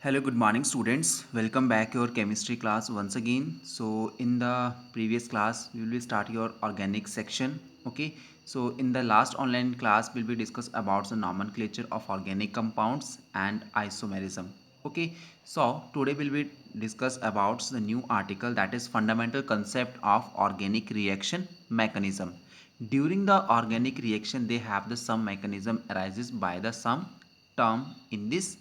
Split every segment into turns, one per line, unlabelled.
Hello, good morning, students. Welcome back your chemistry class once again. So, in the previous class, we will start your organic section. Okay. So, in the last online class, we'll be discuss about the nomenclature of organic compounds and isomerism. Okay. So, today we'll be discuss about the new article, that is fundamental concept of organic reaction mechanism. During the organic reaction, they have the some mechanism arises by the some term in this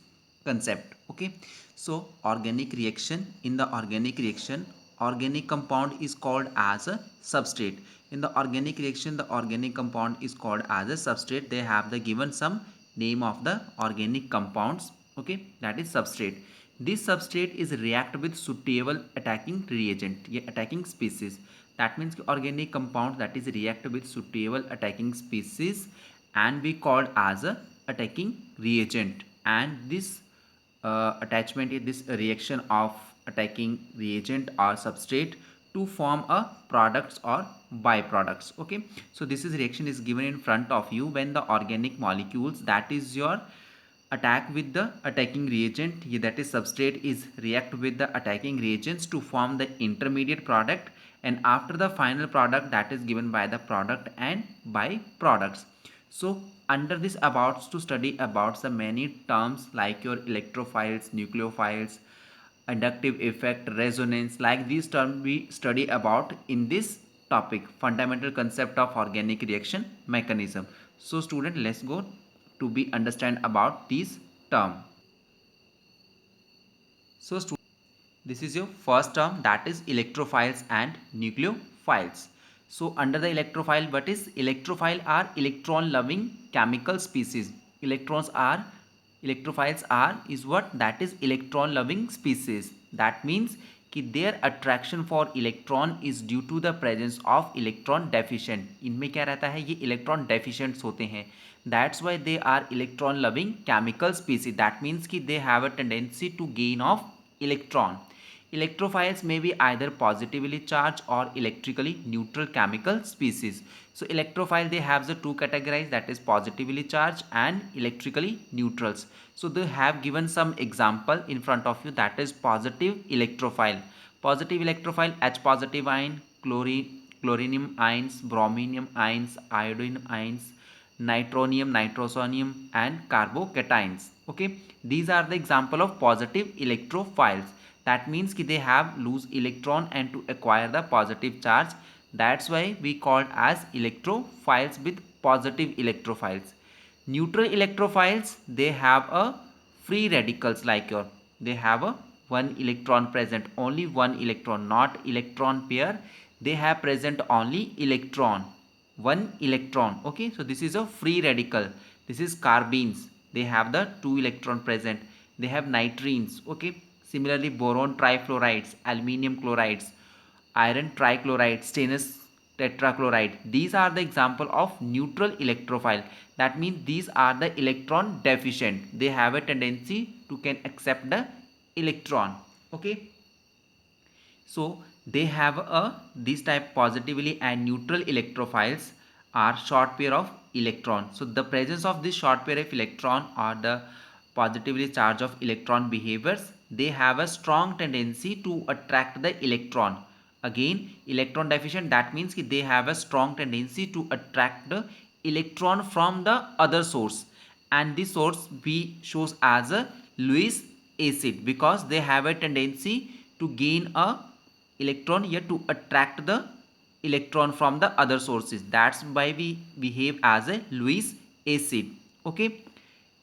concept. Okay, so organic reaction, in the organic reaction, organic compound is called as a substrate. In the organic reaction, the organic compound is called as a substrate. They have the given some name of the organic compounds. Okay, that is substrate. This substrate is react with suitable attacking reagent, attacking species. That means organic compound that is react with suitable attacking species and we called as a attacking reagent. And this attachment is this reaction of attacking reagent or substrate to form a products or byproducts. Okay, so this is reaction is given in front of you when the organic molecules that is your attack with the attacking reagent, that is substrate, is react with the attacking reagents to form the intermediate product, and after the final product that is given by the product and byproducts. So under this about to study about the many terms like your electrophiles, nucleophiles, inductive effect, resonance, like these terms we study about in this topic, fundamental concept of organic reaction mechanism. So student, let's go to be understand about these term. So this is your first term, that is electrophiles and nucleophiles. So under the electrophile, what is electrophile? Are electron loving chemical species. Electrons are electrophiles are is what? That is electron loving species. That means कि their attraction for electron is due to the presence of electron deficient. इनमें क्या रहता है, ये electron deficient होते हैं. That's why they are electron loving chemical species. That means कि they have a tendency to gain of electron. Electrophiles may be either positively charged or electrically neutral chemical species. So electrophile, they have the two categories, that is positively charged and electrically neutrals. So they have given some example in front of you, that is positive electrophile. Positive electrophile, H positive ion, chlorinium ions, brominium ions, iodine ions, nitronium, nitrosonium and carbocations. Okay, these are the example of positive electrophiles. That means कि they have lose electron and to acquire the positive charge. That's why we called as electrophiles with positive electrophiles. Neutral electrophiles, they have a free radicals like your, they have a one electron present, only one electron, not electron pair. They have present only electron, one electron. Okay, so this is a free radical. This is carbenes, they have the two electron present. They have nitrines. Okay, similarly boron trifluorides, aluminium chlorides, iron trichloride, stainless tetrachloride, these are the example of neutral electrophile. That means these are the electron deficient, they have a tendency to can accept the electron. Okay, so they have a this type positively and neutral electrophiles are short pair of electron. So the presence of this short pair of electron or the positively charge of electron behaviors, they have a strong tendency to attract the electron. Again electron deficient, that means कि they have a strong tendency to attract the electron from the other source, and this source we shows as a Lewis acid because they have a tendency to gain a electron here to attract the electron from the other sources. That's why we behave as a Lewis acid. Okay,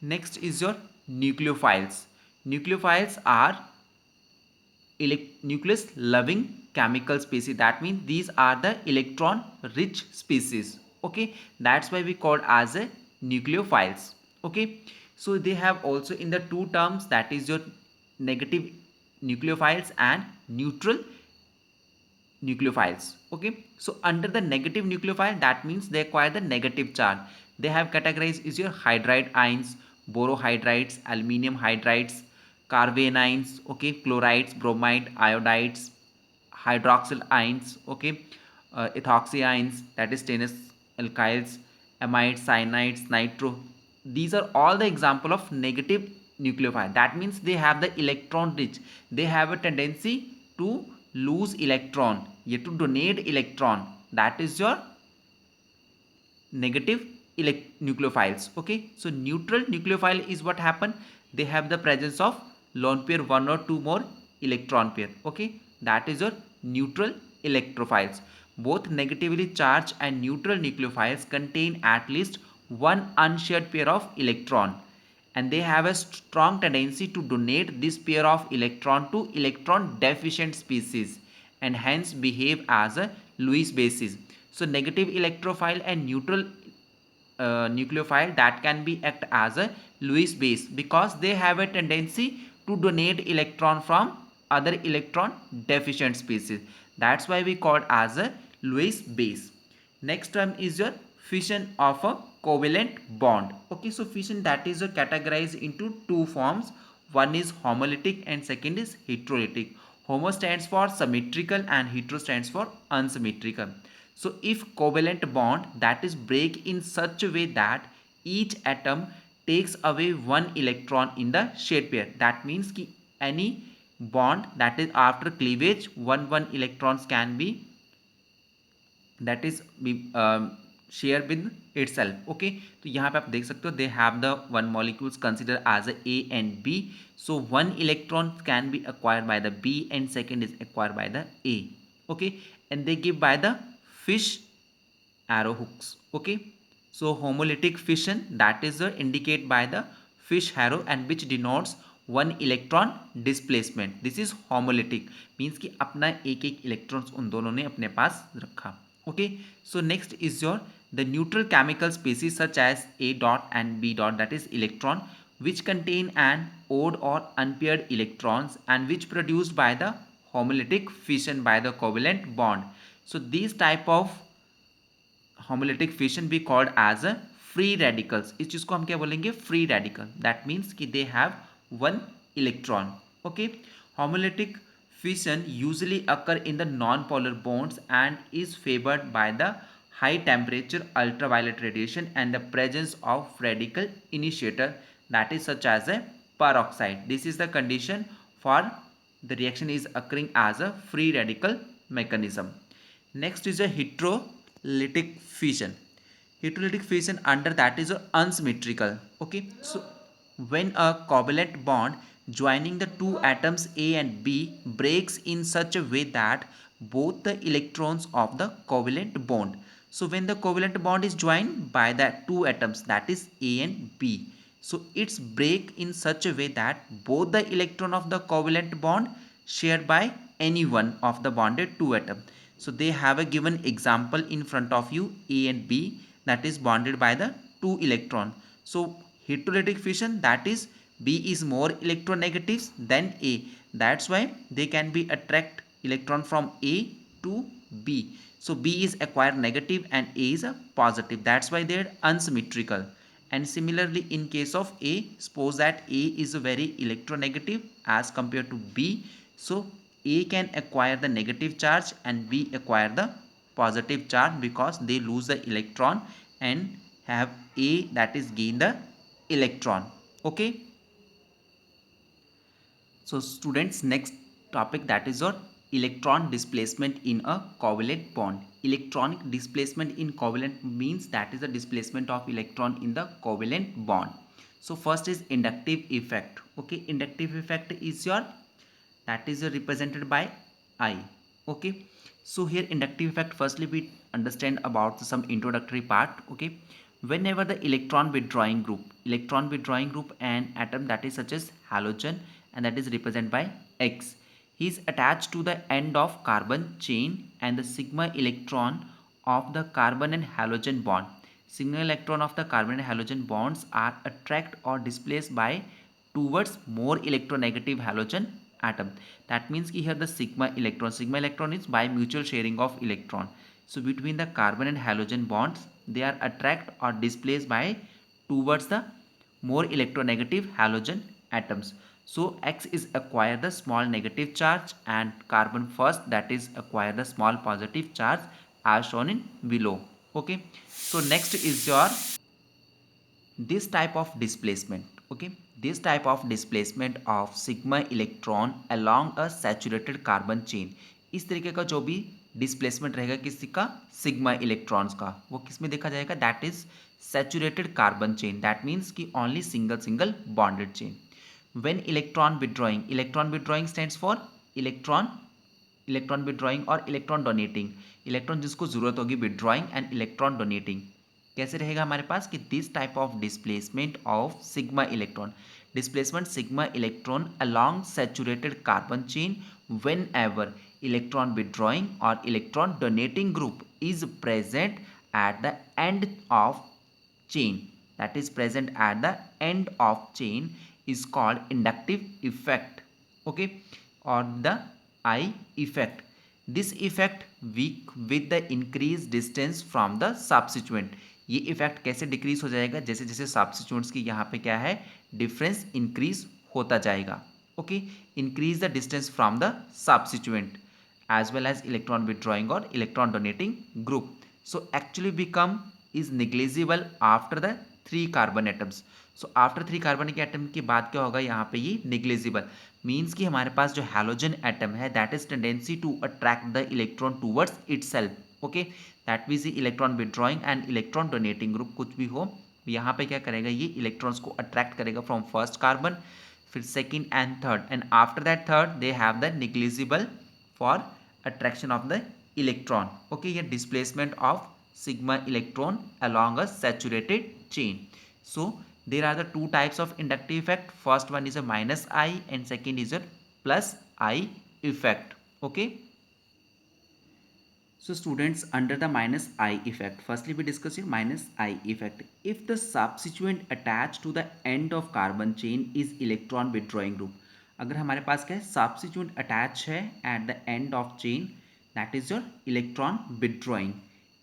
next is your nucleophiles. Nucleophiles are nucleus loving chemical species. That means these are the electron rich species. Okay, that's why we called as a nucleophiles. Okay, so they have also in the two terms, that is your negative nucleophiles and neutral nucleophiles. Okay, so under the negative nucleophile, that means they acquire the negative charge. They have categorized is your hydride ions, borohydrides, aluminium hydrides, carbanions, okay, chlorides, bromide, iodides, hydroxyl ions, okay, ethoxy ions, that is stainless alkyls, amides, cyanides, nitro. These are all the example of negative nucleophile. That means they have the electron rich. They have a tendency to lose electron, yet to donate electron. That is your negative nucleophiles. Okay, so neutral nucleophile is what happen. They have the presence of lone pair, one or two more electron pair. Okay, that is your neutral electrophiles. Both negatively charged and neutral nucleophiles contain at least one unshared pair of electron, and they have a strong tendency to donate this pair of electron to electron deficient species, and hence behave as a Lewis basis. So negative electrophile and neutral nucleophile that can be act as a Lewis base, because they have a tendency to donate electron from other electron deficient species. That's why we call it as a Lewis base. Next term is your fission of a covalent bond. Okay, so fission that is categorized into two forms. One is homolytic and second is heterolytic. Homo stands for symmetrical and hetero stands for unsymmetrical. So if covalent bond that is break in such a way that each atom takes away one electron in the shared pair, that means ki any bond that is after cleavage one electrons can be that is share with itself. Okay, तो यहाँ पे आप देख सकते हो they have the one molecules considered as a and B. So one electron can be acquired by the B and second is acquired by the A. Okay, and they give by the fish arrow hooks. Okay, so homolytic fission that is indicate by the fish arrow and which denotes one electron displacement. This is homolytic, means कि अपना एक एक electrons उन दोनों ने अपने पास रखा. Okay, so next is your the neutral chemical species such as A dot and B dot, that is electron, which contain an odd or unpaired electrons and which produced by the homolytic fission by the covalent bond. So these type of homolytic fission be called as a free radicals. इस चीज को हम क्या बोलेंगे? Free radical. That means कि they have one electron. Okay, homolytic fission usually occur in the non-polar bonds and is favored by the high temperature ultraviolet radiation and the presence of radical initiator, that is such as a peroxide. This is the condition for the reaction is occurring as a free radical mechanism. Next is a heterolytic fission. Heterolytic fission under that is unsymmetrical. Okay, so when a covalent bond joining the two atoms A and B breaks in such a way that both the electrons of the covalent bond, so when the covalent bond is joined by the two atoms that is A and B, so it's break in such a way that both the electron of the covalent bond shared by any one of the bonded two atoms. So they have a given example in front of you, A and B, that is bonded by the two electron. So heterolytic fission, that is B is more electronegatives than A. That's why they can be attract electron from A to B. So B is acquired negative and A is a positive. That's why they're unsymmetrical. And similarly in case of A, suppose that A is very electronegative as compared to B. So A can acquire the negative charge and B acquire the positive charge because they lose the electron and have A that is gain the electron. Okay. So students, next topic that is your electron displacement in a covalent bond. Electronic displacement in covalent means that is the displacement of electron in the covalent bond. So first is inductive effect. Okay, inductive effect is your that is represented by I. Okay, so here inductive effect, firstly we understand about some introductory part. Okay, whenever the electron withdrawing group and atom that is such as halogen and that is represented by X, he is attached to the end of carbon chain and the sigma electron of the carbon and halogen bond. Sigma electron of the carbon and halogen bonds are attracted or displaced by towards more electronegative halogen atom. That means here the sigma electron is by mutual sharing of electron. So between the carbon and halogen bonds, they are attracted or displaced by towards the more electronegative halogen atoms. So X is acquire the small negative charge and carbon first that is acquire the small positive charge as shown in below. Okay, so next is your this type of displacement. Okay, This type of displacement of sigma electron along a saturated carbon chain, इस तरीके का जो भी displacement रहेगा किसी का sigma electrons का, वो किस में देखा जाएगा, that is saturated carbon chain, that means कि only single single bonded chain. When electron withdrawing stands for electron withdrawing और इलेक्ट्रॉन डोनेटिंग. इलेक्ट्रॉन जिसको जरूरत होगी विड्रॉइंग एंड इलेक्ट्रॉन डोनेटिंग. कैसे रहेगा हमारे पास कि this type of displacement of sigma electron, displacement sigma electron along saturated carbon chain whenever electron withdrawing और electron donating group is present at the end of chain, that is present at the end of chain is called inductive effect. Okay, or the I effect. This effect weak with the increased distance from the substituent. ये effect कैसे decrease हो जाएगा, जैसे जैसे substituents की यहाँ पे क्या है डिफरेंस इंक्रीज होता जाएगा. Okay, increase the distance from the substituent as well as electron withdrawing or electron donating group. So actually become is negligible after the 3 carbon atoms. So after 3 carbon के atom के बाद क्या होगा, यहाँ पे ये negligible मीन्स कि हमारे पास जो हैलोजन एटम है that is tendency to attract the electron towards itself. Okay, that means electron withdrawing and electron donating group कुछ भी हो, यहाँ पे क्या करेगा, ये इलेक्ट्रॉन्स को अट्रैक्ट करेगा फ्रॉम फर्स्ट कार्बन, फिर second and third, and after that third they have the negligible for attraction of the electron. Okay, here displacement of sigma electron along a saturated chain. So there are the two types of inductive effect. First one is a minus I and second is a plus I effect. Okay, so students, under the minus I effect, firstly we discuss here minus I effect. If the substituent attached to the end of carbon chain is electron withdrawing group, अगर हमारे पास क्या है substituent attach है at the end of chain, that is your electron withdrawing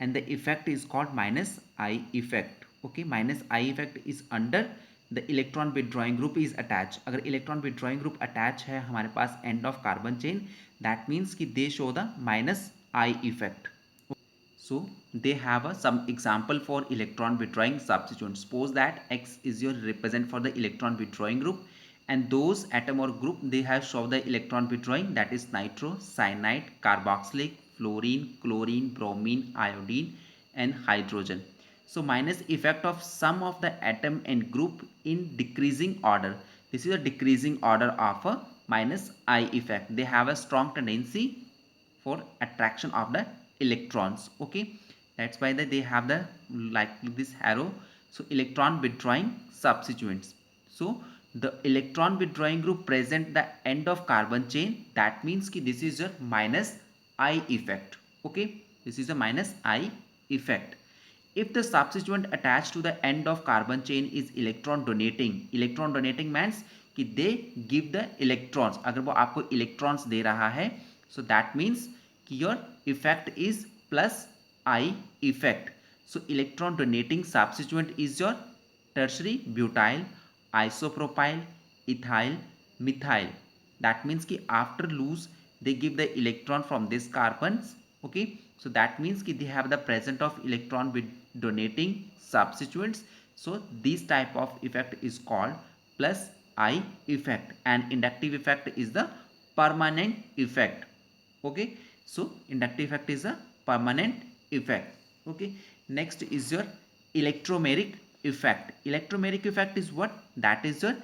and the effect is called minus I effect. Okay, minus I effect is under the electron withdrawing group is attach. अगर electron withdrawing group attach है हमारे पास end of carbon chain, that means कि they show the minus I effect. So they have some example for electron withdrawing substituent. Suppose that X is your represent for the electron withdrawing group, and those atom or group they have show the electron withdrawing, that is nitro, cyanide, carboxylic, fluorine, chlorine, bromine, iodine and hydrogen. So minus effect of some of the atom and group in decreasing order. This is a decreasing order of a minus I effect. They have a strong tendency for attraction of the electrons. Okay, that's why they have the like this arrow. So electron withdrawing substituents. So the electron withdrawing group present the end of carbon chain, that means ki this is your minus I effect. Okay, this is a minus I effect. If the substituent attached to the end of carbon chain is electron donating means कि they give the electrons, अगर वो आपको electrons दे रहा है, so that means कि your effect is plus I effect. So electron donating substituent is your tertiary butyl, isopropyl, ethyl, methyl. That means कि after lose they give the electron from these carbons. Okay, so that means कि they have the presence of electron with donating substituents. So this type of effect is called plus I effect, and inductive effect is the permanent effect. Okay, so inductive effect is a permanent effect. Okay, next is your electromeric effect. Electromeric effect is what? That is your,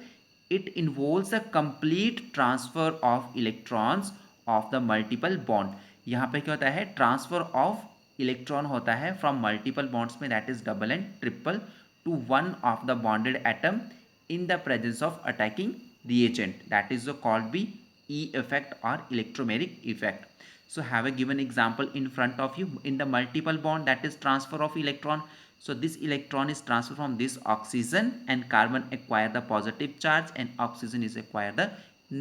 it involves a complete transfer of electrons of the multiple bond. यहाँ पे क्या होता है, transfer of electron होता है from multiple bonds में, that is double and triple, to one of the bonded atom in the presence of attacking reagent, that is called be E effect or electromeric effect. So have a given example in front of you. In the multiple bond, that is transfer of electron, so this electron is transferred from this oxygen, and carbon acquire the positive charge and oxygen is acquire the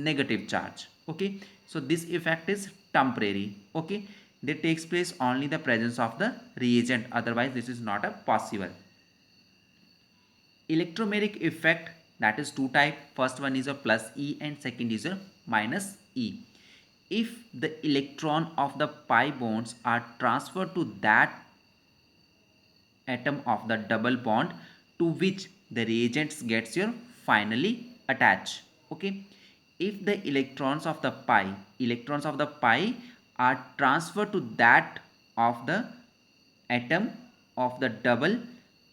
negative charge. Okay, so this effect is temporary. Okay, that takes place only the presence of the reagent, otherwise this is not a possible. Electromeric effect, that is two type. First one is a plus E and second is a minus E. If the electron of the pi bonds are transferred to that atom of the double bond to which the reagents gets your finally attach. Okay, if the electrons of the pi are transferred to that of the atom of the double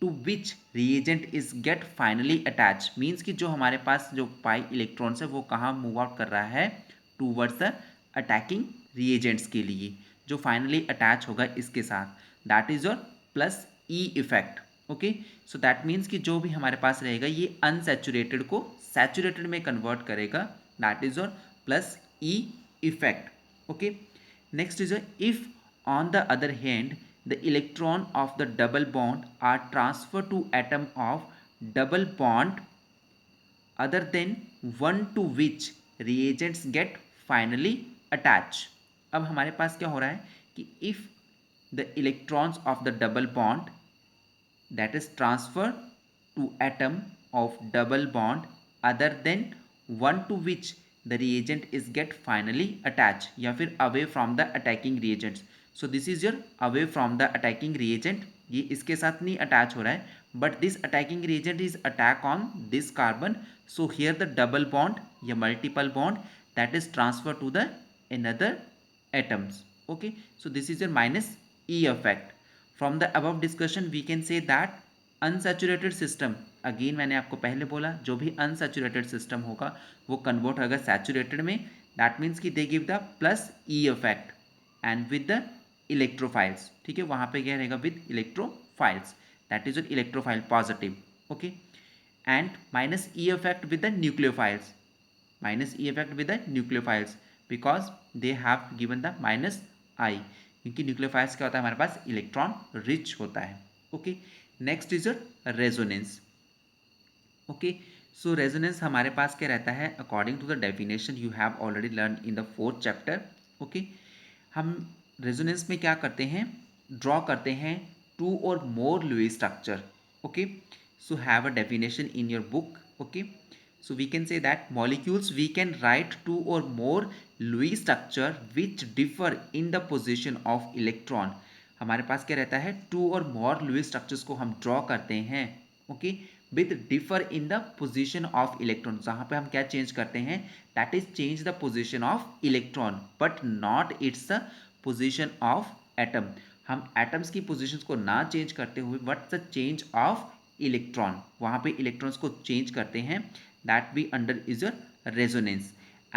to which reagent is get finally attached, means कि जो हमारे पास जो pi electrons है वो कहाँ move out कर रहा है, टूवर्ड्स द अटैकिंग रिएजेंट्स के लिए जो फाइनली अटैच होगा इसके साथ, that is your plus E effect. Okay, so that means कि जो भी हमारे पास रहेगा ये अनसैचुरेटेड को सैचुरेटेड में कन्वर्ट करेगा, that is your plus E effect. Okay, next is if on the other hand the electron of the double bond are transferred to atom of double bond other than one to which reagents get finally attached. अब हमारे पास क्या हो रहा है कि if the electrons of the double bond that is transferred to atom of double bond other than one to which the reagent is get finally attached या फिर away from the attacking reagents. So this is your away from the attacking reagent, ये इसके साथ नहीं attach हो रहा है, but this attacking reagent is attack on this carbon. So here the double bond या multiple bond that is transferred to the another atoms. Okay, so this is your minus E effect. From the above discussion we can say that unsaturated system, again मैंने आपको पहले बोला जो भी unsaturated system होगा वो convert होगा saturated में, दैट मीन्स कि they give the plus E effect and with the electrophiles. ठीक है, वहाँ पे क्या रहेगा with electrophiles, that is electrophile positive. Okay, and minus E effect with the nucleophiles, minus E effect with the nucleophiles because they have given the minus I, क्योंकि nucleophiles क्या होता है हमारे पास इलेक्ट्रॉन रिच होता है. Okay, next is resonance. Okay, so resonance हमारे पास क्या रहता है according to the definition you have already learn in the 4th chapter. ओके, हम रेजोनेंस में क्या करते हैं, ड्रॉ करते हैं टू और more Lewis structure. Okay, so have a definition in your book. Okay, so we can say that molecules we can write two or more Lewis structure which differ in the position of electron. हमारे पास क्या रहता है to और more Lewis structures को हम draw करते हैं. Okay, with differ in the position of electron, जहाँ पे हम क्या चेंज करते हैं, that is change the position of electron but not it's the position of atom. हम एटम्स की पोजीशंस को ना चेंज करते हुए but the change of electron, वहाँ पे इलेक्ट्रॉन्स को चेंज करते हैं, that we under is your resonance.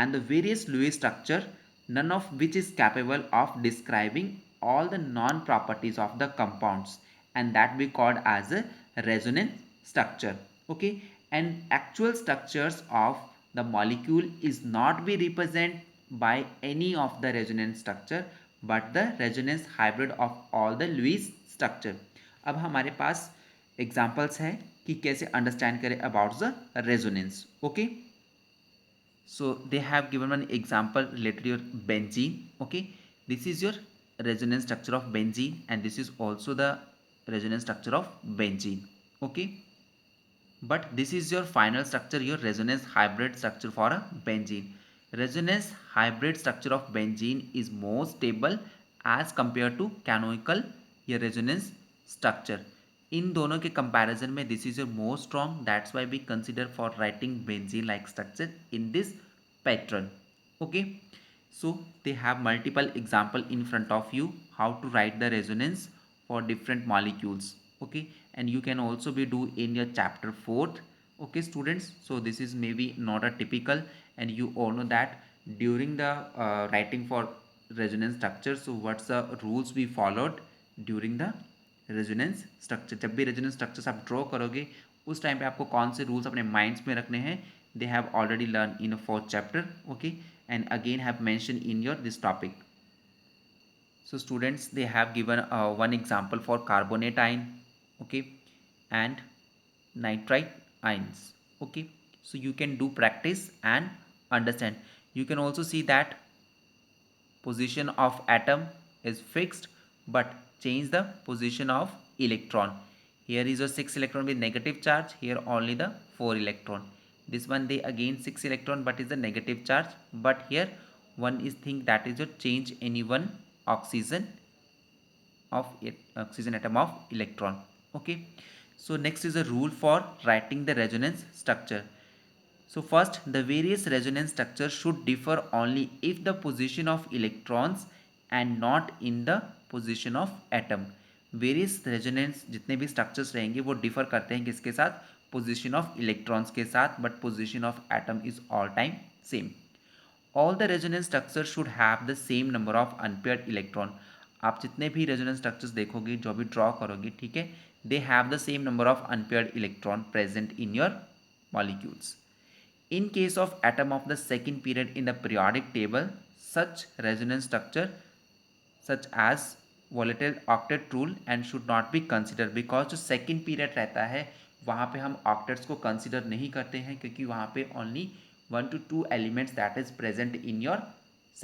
And the various Lewis structure none of which is capable of describing all the non properties of the compounds, and that we called as a resonance structure. Okay, and actual structures of the molecule is not be represented by any of the resonance structure but the resonance hybrid of all the Lewis structure. अब हमारे पास examples है कि कैसे understand करें about the resonance. Okay, so they have given one example related your benzene. Okay, this is your resonance structure of benzene and this is also the resonance structure of benzene. Okay, but this is your final structure, your resonance hybrid structure for a benzene. Resonance hybrid structure of benzene is more stable as compared to canonical या resonance structure. इन दोनों के comparison में this is your more strong, that's why we consider for writing benzene like structure in this pattern. Okay, so they have multiple example in front of you how to write the resonance for different molecules. Okay, and you can also be do in your chapter 4th. Okay students, so this is maybe not a typical, and you all know that during the writing for resonance structure, so what's the rules we followed during the resonance structure. जब भी resonance structures आप draw करोगे उस time पे आपको कौन से rules अपने माइंड्स में रखने हैं, they have already learn in 4th chapter. Okay, and again have mention in your this topic. So students they have given one example for carbonate ion. Okay, and nitrite ions. Okay, so you can do practice and understand. You can also see that position of atom is fixed but change the position of electron. Here is your 6 electron with negative charge, here only the 4 electron. This one they again 6 electron but is the negative charge, but here one is think that is your change any one oxygen of oxygen atom of electron. Okay, so next is a rule for writing the resonance structure. So first, the various resonance structures should differ only if the position of electrons and not in the position of atom. Various resonance जितने भी structures रहेंगे वो differ करते हैं किसके साथ, position of electrons के साथ, but position of atom is all time same. All the resonance structure should have the same number of unpaired electron. आप जितने भी रेजोनेंस स्ट्रक्चर्स देखोगे, जो भी ड्रॉ करोगे, ठीक है, दे have the same number of unpaired electron present in your molecules. In case of atom of the second period in the periodic table, such resonance structure such as volatile octet rule and should not be considered because जो second period रहता है वहाँ पे हम octets को consider नहीं करते हैं क्योंकि वहाँ पे only 1 to 2 elements that is present in your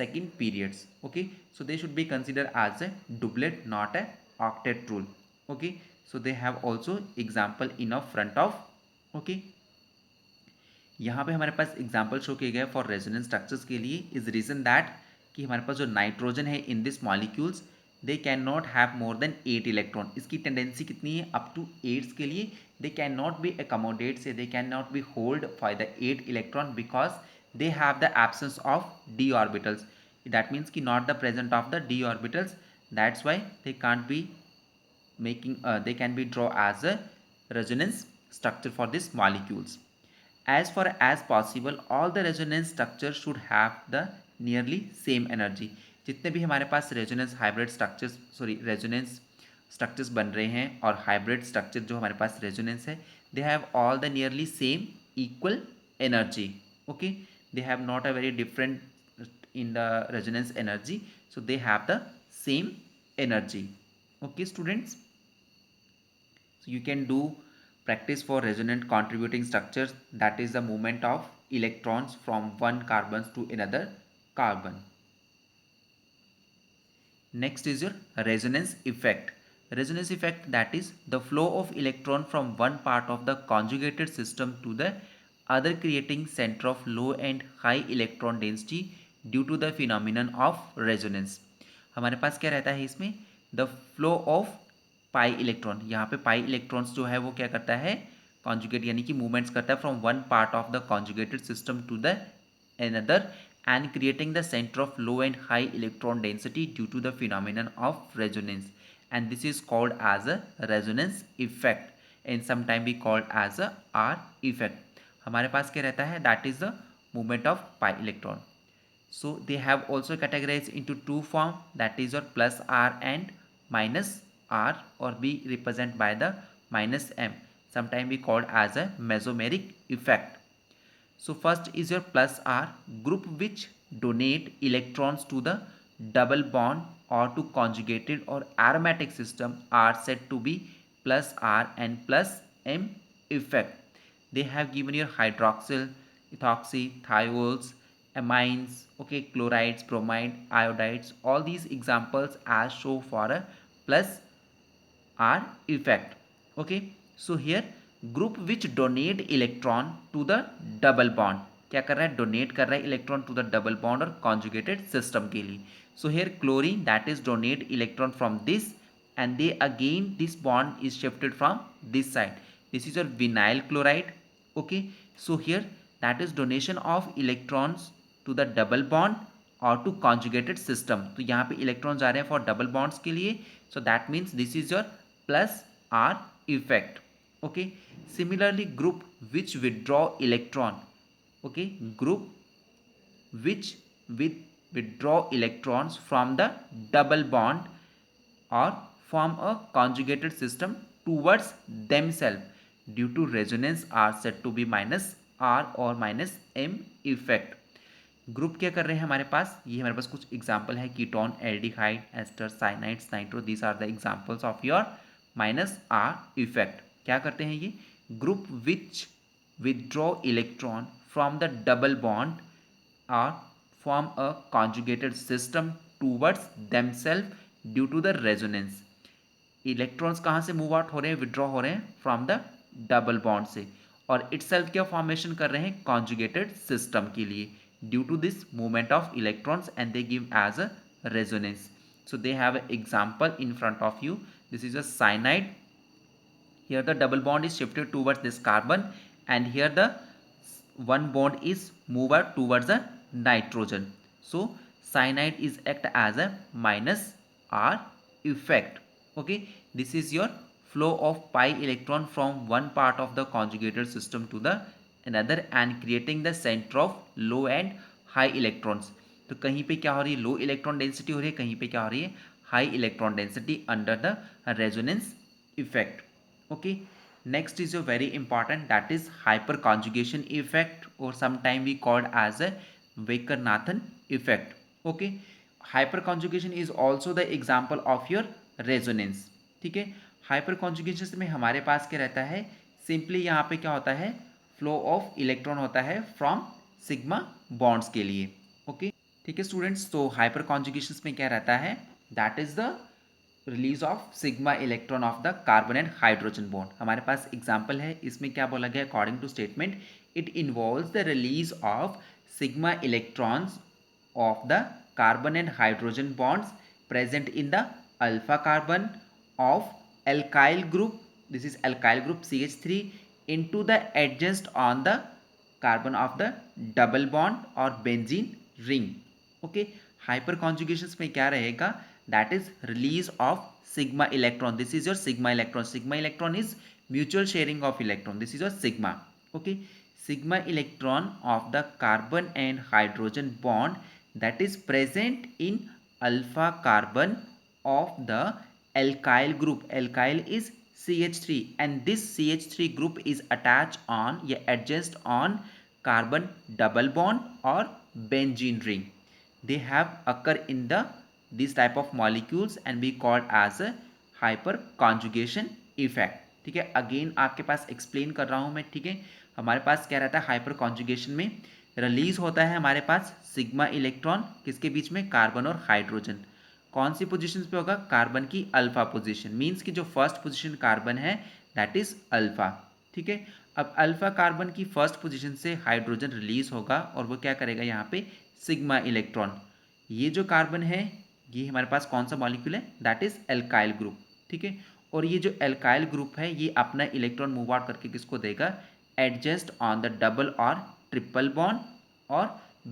second periods. Okay, so they should be considered as a doublet, not a octet rule. Okay, so they have also example in a front of. Okay, यहाँ पे हमारे पास example show किए गए for resonance structures के लिए. Is reason that कि हमारे पास जो नाइट्रोजन है in this molecules they can not have more than 8 electron. इसकी टेंडेंसी कितनी है, अप टू 8 के लिए. They can not be accommodate say, they can not be hold for the 8 electron because they have the absence of D orbitals. That means कि not the present of the D orbitals. That's why they can't be making they can be draw as a resonance structure for these molecules. As far as possible all the resonance structure should have the nearly same energy. जितने भी हमारे पास resonance hybrid structures resonance structures बन रहे हैं और hybrid structure जो हमारे पास रेजोनेंस है, they have all the nearly same equal energy. Okay, they have not a very different in the resonance energy, so they have the same energy. Okay students, so you can do practice for resonant contributing structures, that is the movement of electrons from one carbon to another carbon. Next is your resonance effect. Resonance effect, that is the flow of electron from one part of the conjugated system to the other creating center of low and high electron density due to the phenomenon of resonance. हमारे पास क्या रहता है इसमें, the flow of pi electron. यहाँ पे pi electrons जो है वो क्या करता है, कॉन्जुगेट यानी कि मूवमेंट्स करता है from one part of the conjugated system to the another and creating the center of low and high electron density due to the phenomenon of resonance, and this is called as a resonance effect and sometime be called as a R effect. हमारे पास क्या रहता है, that is the movement of pi electron. So they have also categorized into two form, that is your plus R and minus R, or be represented by the minus M, sometime be called as a mesomeric effect. So first is your plus R, group which donate electrons to the double bond or to conjugated or aromatic system are said to be plus R and plus M effect. They have given your hydroxyl, ethoxy, thiols, amines, okay, chlorides, bromide, iodides, all these examples as show for a plus R effect. Okay, so here group which donate electron to the double bond, क्या कर रहा है, donate कर रहा है electron to the double bond और conjugated system के लिए. So here chlorine that is donate electron from this and they again this bond is shifted from this side. This is your vinyl chloride. Okay, so here that is donation of electrons to the double bond और to conjugated system. तो यहाँ पे electron जा रहे हैं for double bonds के लिए. So that means this is your plus are effect. Okay, similarly group which withdraw electron, okay, group which withdraw electrons from the double bond or form a conjugated system towards themselves due to resonance are said to be minus R or minus M effect. Group क्या कर रहे हैं हमारे पास, ये हमारे पास कुछ example है, ketone, aldehyde, ester, cyanides, nitro, these are the examples of your minus R effect. क्या करते हैं ये, group which withdraw electron from the double bond और form a conjugated system towards themself due to the resonance. Electrons कहाँ से move out हो रहे हैं, विड्रॉ हो रहे हैं फ्रॉम द डबल बॉन्ड से, और इटसेल्फ क्या फॉर्मेशन कर रहे हैं, कॉन्जुगेटेड सिस्टम के लिए due to this movement of electrons and they give as a resonance. So they have example in front of you. This is a cyanide. Here the double bond is shifted towards this carbon and here the one bond is moved towards the nitrogen. So cyanide is act as a minus R effect. Okay, this is your flow of pi electron from one part of the conjugated system to the another and creating the center of low and high electrons. तो कहीं पे क्या हो रही है, low electron density हो रही है, कहीं पे क्या हो रही है, high electron density under the resonance effect. Okay, next is a very important, that is hyperconjugation effect, or sometime we called as a Baker-Nathan effect. Okay, hyperconjugation is also the example of your resonance. ठीक है, hyperconjugation में हमारे पास क्या रहता है, simply यहाँ पे क्या होता है, फ्लो ऑफ इलेक्ट्रॉन होता है फ्रॉम सिग्मा बॉन्ड्स के लिए. ओके, ठीक है स्टूडेंट्स, तो hyperconjugation में क्या रहता है, that is the release of sigma electron of the carbon and hydrogen bond. हमारे पास एग्जाम्पल है, इसमें क्या बोला गया, according to statement it involves the release of sigma electrons of the carbon and hydrogen bonds present in the alpha carbon of alkyl group, this is alkyl group CH3, into the adjacent on the carbon of the double bond or benzene ring. Okay, hyperconjugations में क्या रहेगा, that is release of sigma electron. This is your sigma electron. Sigma electron is mutual sharing of electron. This is your sigma. Okay, sigma electron of the carbon and hydrogen bond that is present in alpha carbon of the alkyl group. Alkyl is CH3 and this CH3 group is attached on या adjacent on carbon double bond or benzene ring. They have occur in the this type of molecules and be called as a hyperconjugation effect. ठीक है, again आपके पास explain कर रहा हूं मैं. ठीक है, हमारे पास क्या रहता है, हाइपर कॉन्जुगेशन में रिलीज होता है हमारे पास सिग्मा इलेक्ट्रॉन किसके बीच में, कार्बन और हाइड्रोजन. कौन सी पोजीशन पे होगा, कार्बन की अल्फा पोजीशन, मींस कि जो फर्स्ट पोजीशन कार्बन है दैट इज अल्फा. ठीक है, अब अल्फा कार्बन की फर्स्ट पोजीशन से हाइड्रोजन रिलीज होगा और वो क्या करेगा, यहाँ पे सिग्मा इलेक्ट्रॉन. ये जो कार्बन है ये हमारे पास कौन सा मॉलिक्यूल है, दैट इज एल्काइल ग्रुप. ठीक है, और ये जो एल्काइल ग्रुप है ये अपना इलेक्ट्रॉन मूव आउट करके किसको देगा, एडजस्ट ऑन द डबल और ट्रिपल बॉन्ड और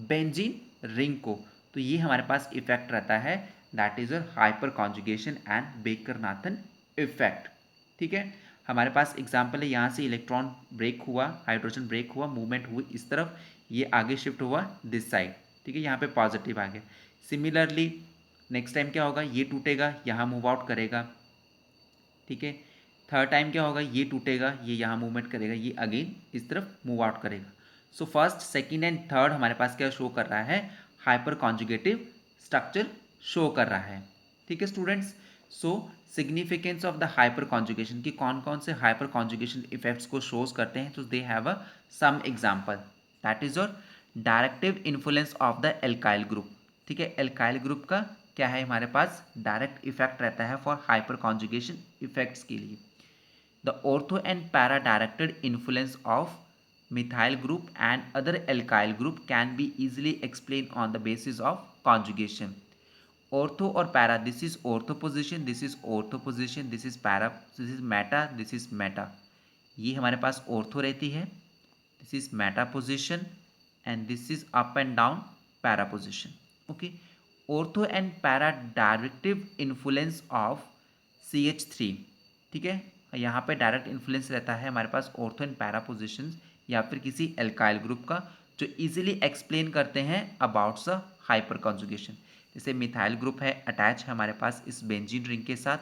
बेंजीन रिंग को. तो ये हमारे पास इफेक्ट रहता है, that is hyper conjugation and baker-Nathan effect. ठीक है, हमारे पास एग्जांपल है, यहाँ से इलेक्ट्रॉन ब्रेक हुआ, हाइड्रोजन ब्रेक हुआ, मूवमेंट हुई इस तरफ, ये आगे शिफ्ट हुआ दिस साइड. ठीक है, यहाँ पे पॉजिटिव आ गया. सिमिलरली नेक्स्ट टाइम क्या होगा, ये टूटेगा, यहाँ मूव आउट करेगा. ठीक है, थर्ड टाइम क्या होगा, ये टूटेगा, ये यहाँ मूवमेंट करेगा, ये अगेन इस तरफ मूव आउट करेगा. So first second and third हमारे पास क्या शो कर रहा है, हाइपर कॉन्जुगेटिव स्ट्रक्चर शो कर रहा है. ठीक है students, so significance of the hyper conjugation की कौन कौन से हाइपर कॉन्जुगेशन इफेक्ट्स को शोज करते हैं, तो they have a some example, that is your directive influence of the alkyl group. ठीक है, एल्काइल ग्रुप का क्या है, हमारे पास डायरेक्ट इफेक्ट रहता है फॉर हाइपर कॉन्जुगेशन इफेक्ट्स के लिए. The ortho and para directed influence of methyl group and other alkyl group can be easily explain on the basis of conjugation. Ortho और para, this is ortho position, this is ortho position, this is para, this is meta, this is meta. ये हमारे पास ortho रहती है, this is meta position and this is up and down para position. Okay, ortho and para directive influence of CH3. ठीक है, यहाँ पे direct influence रहता है हमारे पास ऑर्थो एंड पैरा पोजिशन या फिर किसी एल्काइल ग्रुप का, जो इजीली एक्सप्लेन करते हैं अबाउट द हाइपर कॉन्जुगेशन. जैसे मिथाइल ग्रुप है, अटैच है हमारे पास इस बेंजीन रिंग के साथ,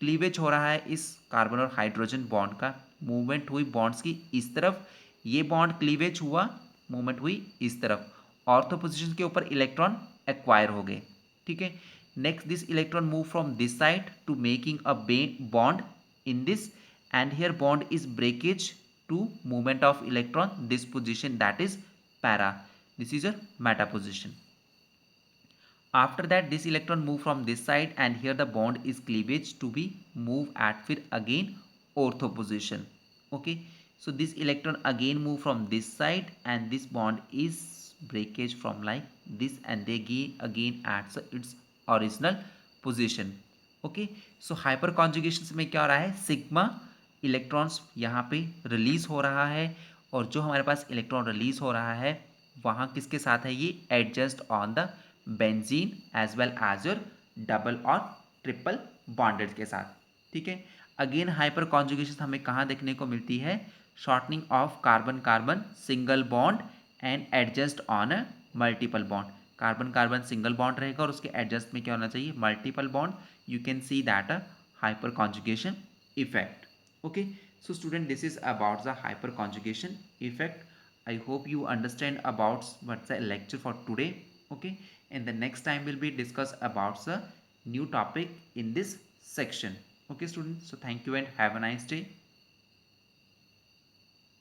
क्लीवेज हो रहा है इस कार्बन और हाइड्रोजन बॉन्ड का, मूवमेंट हुई बॉन्ड्स की इस तरफ, ये बॉन्ड क्लीवेज हुआ, मूवमेंट हुई इस तरफ, ऑर्थो पोजिशन के ऊपर इलेक्ट्रॉन एक्वायर हो गए. ठीक है, next this electron move from this side to making a bond in this, and here bond is breakage to movement of electron this position, that is para, this is your meta position. After that this electron move from this side and here the bond is cleavage to be move at फिर again ortho position. Okay, so this electron again move from this side and this bond is breakage from like this and they again at its original position. Okay, so hyper conjugation में क्या हो रहा है, sigma electrons यहाँ पे release हो रहा है और जो हमारे पास इलेक्ट्रॉन रिलीज हो रहा है वहाँ किसके साथ है, ये adjust on the benzene as well as your double और ट्रिपल बॉन्डेड के साथ। ठीक है, अगेन हाइपर कॉन्जुगेशन हमें कहाँ देखने को मिलती है, shortening of carbon carbon single bond and adjust on a multiple bond. Carbon carbon single bond रहेगा और उसके एडजस्ट में क्या होना चाहिए, multiple bond. You can see that a hyper conjugation effect. Okay, so student, this is about the hyperconjugation effect. I hope you understand about what's the lecture for today. Okay, and the next time will be discuss about the new topic in this section. Okay students, so thank you and have a nice day.